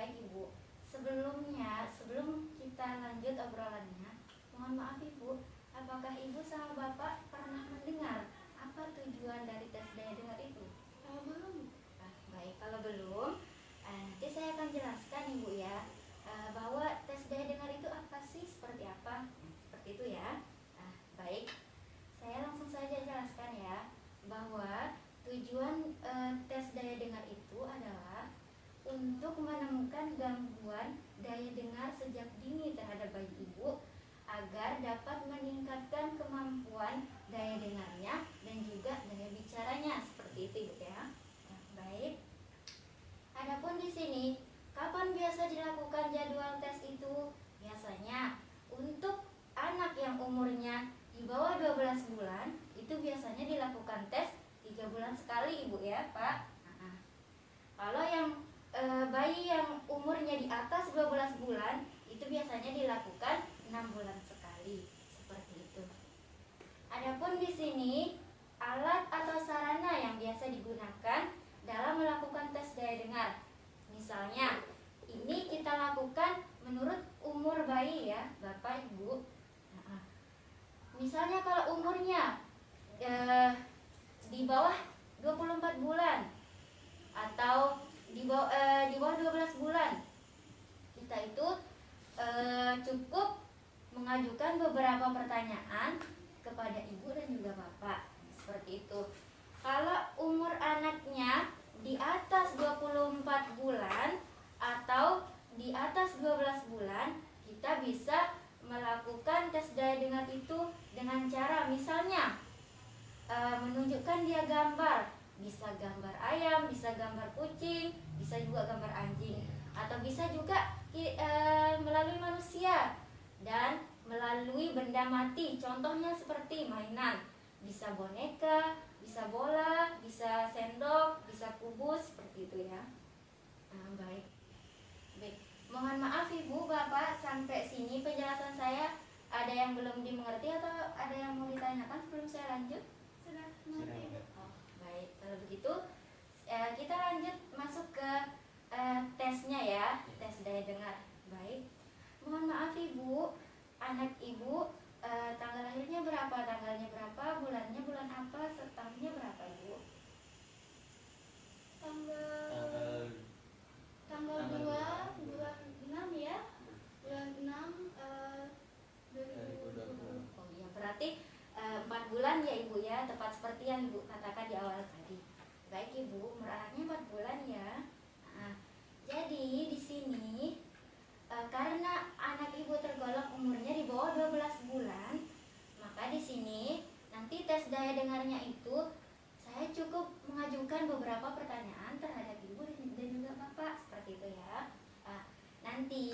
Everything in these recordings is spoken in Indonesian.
Baik Ibu, sebelum kita lanjut obrolannya, mohon maaf Ibu, apakah Ibu sama Bapak pernah mendengar apa tujuan dari tes daya dengar itu? Belum. Baik, kalau belum, nanti saya akan jelaskan Ibu ya, bahwa tes daya dengar itu apa sih, seperti apa, seperti itu ya. Baik, saya langsung saja jelaskan ya, bahwa tujuan tes daya dengar itu adalah untuk menemukan gangguan daya dengar sejak dini terhadap bayi Ibu agar dapat meningkatkan kemampuan daya dengarnya dan juga daya bicaranya, seperti itu Ibu ya. Baik. Adapun di sini, kapan biasa dilakukan jadwal tes itu? Biasanya untuk anak yang umurnya di bawah 12 bulan itu biasanya dilakukan tes 3 bulan sekali Ibu ya Pak. Kalau yang bayi yang umurnya di atas 12 bulan itu biasanya dilakukan 6 bulan sekali, seperti itu. Adapun di sini alat atau sarana yang biasa digunakan dalam melakukan tes daya dengar. Misalnya, ini kita lakukan menurut umur bayi ya, Bapak Ibu. Misalnya kalau umurnya di bawah 24 bulan atau di bawah 12 bulan, kita itu cukup mengajukan beberapa pertanyaan kepada ibu dan juga bapak, seperti itu. Kalau umur anaknya di atas 24 bulan atau di atas 12 bulan, kita bisa melakukan tes daya dengar itu dengan cara misalnya menunjukkan dia gambar, bisa gambar ayam, bisa gambar kucing, bisa juga gambar anjing, atau bisa juga melalui manusia dan melalui benda mati, contohnya seperti mainan, bisa boneka, bisa bola, bisa sendok, bisa kubus, seperti itu ya. Baik. Mohon maaf Ibu, Bapak, sampai sini penjelasan saya ada yang belum dimengerti atau ada yang mau ditanyakan sebelum saya lanjut? Sudah mengerti Ibu. Baik, kalau begitu kita lanjut masuk ke tesnya ya, tes daya dengar. Baik, mohon maaf Ibu, anak Ibu tanggal lahirnya berapa, tanggalnya berapa, bulannya bulan apa, tahunnya berapa Ibu? Tanggal 2 bulan 6 ya. Bulan 6 2020. Oh iya, berarti 4 bulan ya Ibu ya, tepat seperti yang Ibu katakan di awal tadi. Baik Ibu, umur anaknya 4 bulan ya. Jadi di sini karena anak Ibu tergolong umurnya di bawah 12 bulan, maka di sini nanti tes daya dengarnya itu saya cukup mengajukan beberapa pertanyaan terhadap Ibu dan juga Bapak, seperti itu ya. Nanti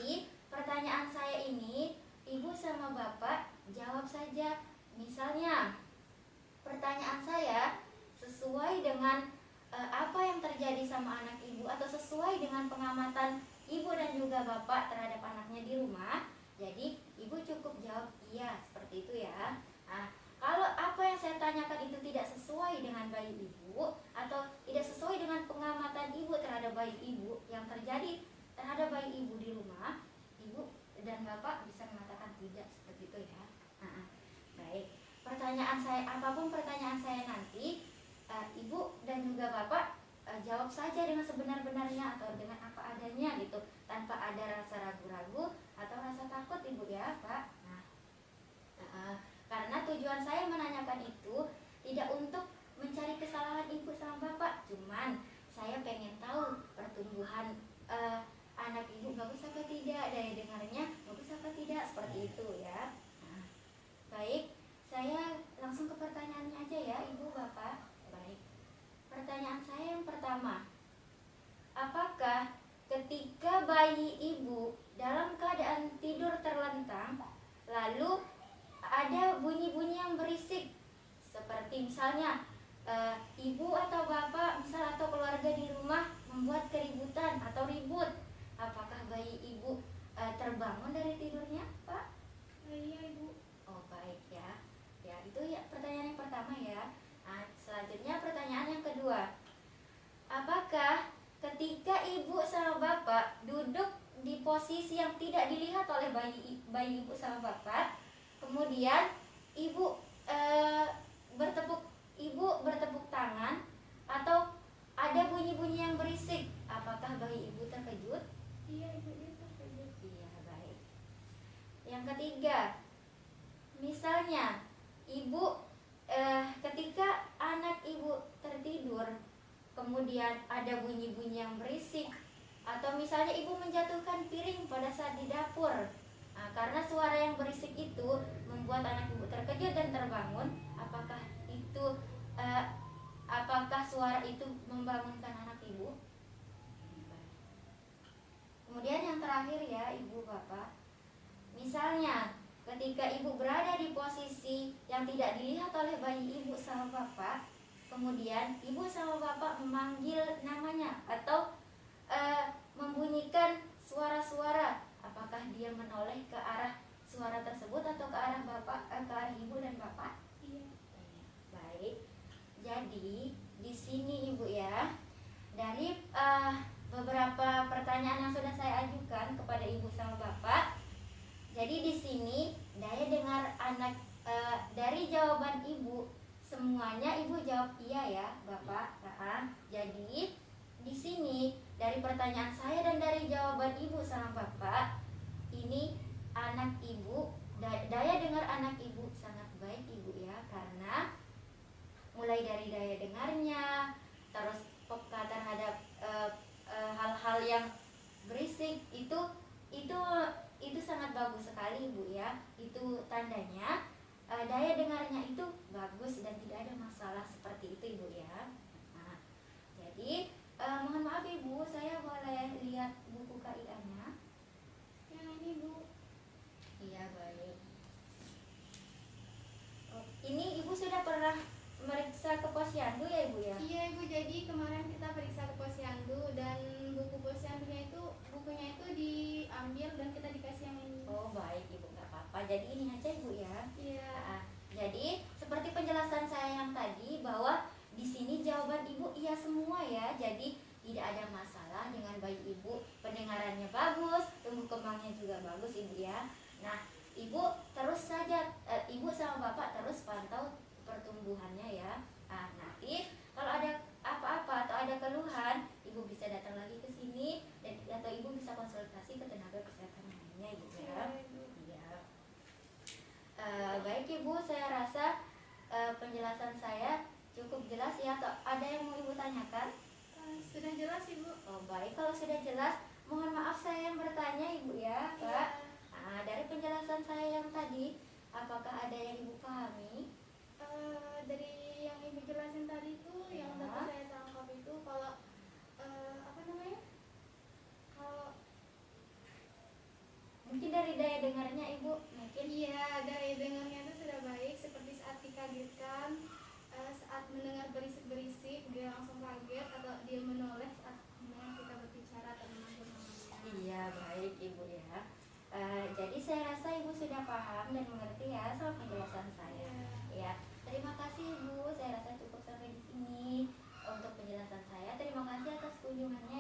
pertanyaan saya ini Ibu sama Bapak jawab saja. Misalnya pertanyaan saya sesuai dengan apa yang terjadi sama anak Ibu atau sesuai dengan pengamatan Ibu dan juga Bapak terhadap anaknya di rumah. Jadi Ibu cukup jawab iya, seperti itu ya. Kalau apa yang saya tanyakan itu tidak sesuai dengan bayi Ibu atau tidak sesuai dengan pengamatan Ibu terhadap bayi Ibu yang terjadi terhadap bayi Ibu di rumah, Ibu dan Bapak bisa mengatakan tidak, seperti itu ya. Baik, pertanyaan saya, apapun pertanyaan saya nanti, Ibu dan juga Bapak jawab saja dengan sebenar-benarnya atau dengan apa adanya gitu, tanpa ada rasa ragu-ragu atau rasa takut Ibu ya Pak. Karena tujuan saya menanyakan itu tidak untuk mencari kesalahan Ibu sama Bapak, cuman saya pengen tahu pertumbuhan anak Ibu bagus apa tidak, daya dengarnya bagus apa tidak, seperti itu ya. Baik, saya langsung ke pertanyaannya aja ya Ibu Bapak. Baik, pertanyaan saya yang pertama, apakah ketika bayi Ibu dalam keadaan tidur terlentang lalu ada bunyi-bunyi yang berisik, seperti misalnya Ibu atau Bapak misal atau keluarga di rumah membuat keributan atau ribut, apakah bayi Ibu terbangun dari tidurnya Pak? Iya Ibu. Oh baik ya. Ya itu ya pertanyaan yang pertama ya. Selanjutnya pertanyaan yang kedua, apakah ketika Ibu sama Bapak duduk di posisi yang tidak dilihat oleh bayi ibu sama bapak. Kemudian ibu bertepuk tangan atau ada bunyi-bunyi yang berisik. Apakah bayi ibu terkejut? Iya, ibu dia terkejut. Iya, baik. Yang ketiga, misalnya ibu ketika anak ibu tertidur, kemudian ada bunyi-bunyi yang berisik, atau misalnya ibu menjatuhkan piring pada saat di dapur. Nah, karena suara yang berisik itu membuat anak ibu terkejut dan terbangun. Apakah suara itu membangunkan anak ibu? Kemudian yang terakhir ya, ibu bapak, misalnya ketika ibu berada di posisi yang tidak dilihat oleh bayi ibu sama bapak, kemudian ibu sama bapak memanggil namanya atau membunyikan suara-suara, apakah dia menoleh ke arah suara tersebut atau ke arah bapak, ke arah ibu dan bapak? Iya. Baik. Jadi di sini ibu ya, dari beberapa pertanyaan yang sudah saya ajukan kepada ibu sama bapak, jadi di sini daya dengar anak, dari jawaban ibu semuanya ibu jawab iya ya bapak. Nah, jadi di sini dari pertanyaan saya dan dari jawaban ibu sama bapak, ini anak ibu, daya dengar anak ibu sangat baik ibu ya, karena mulai dari daya dengarnya, terus peka terhadap hal-hal yang berisik, itu sangat bagus sekali ibu ya. Itu tandanya daya dengarnya itu bagus dan tidak ada masalah seperti itu ibu ya. Nah, jadi mohon maaf ibu, saya boleh lihat buku KIA-nya? Yang ini bu. Iya, baik. Ini ibu sudah pernah meriksa ke posyandu ya ibu ya? Iya ibu, jadi kemarin kita periksa ke posyandu dan buku posyandunya itu, bukunya itu diambil dan kita dikasih yang ini. Oh baik ibu, nggak apa-apa. Jadi ini aja ibu ya. Iya. Nah, jadi seperti penjelasan saya yang tadi, bahwa di sini jawaban ibu iya semua ya. Jadi tidak ada masalah dengan bayi ibu, pendengarannya bagus, tumbuh kembangnya juga bagus ibu ya. Nah ibu terus saja, ibu sama bapak terus pantau pertumbuhannya ya. Nah, nanti kalau ada apa-apa atau ada keluhan, ibu bisa datang lagi ke sini atau ibu bisa konsultasi ke tenaga kesehatan lainnya gitu ya. Iya. Baik ibu, saya rasa penjelasan saya cukup jelas ya. Atau ada yang mau ibu tanyakan? Sudah jelas ibu. Oh baik, kalau sudah jelas, mohon maaf saya yang bertanya ibu ya, Pak. Nah, dari penjelasan saya yang tadi, apakah ada yang ibu pahami? Dari yang ibu jelasin tadi itu, yang Ya. tadi saya tangkap itu kalau apa namanya? Kalau Mungkin dari daya dengarnya ibu, mungkin. iya, daya dengarnya itu sudah baik, seperti saat dikagetkan, saat mendengar berisik-berisik dia langsung kaget, atau dia menoleh saat mendengar kita berbicara atau memanggil namanya. Iya, baik ibu ya. Jadi saya rasa ibu sudah paham dan mengerti ya soal penjelasan saya. Ya, terima kasih ibu. Saya rasa cukup sampai di sini untuk penjelasan saya. Terima kasih atas kunjungannya.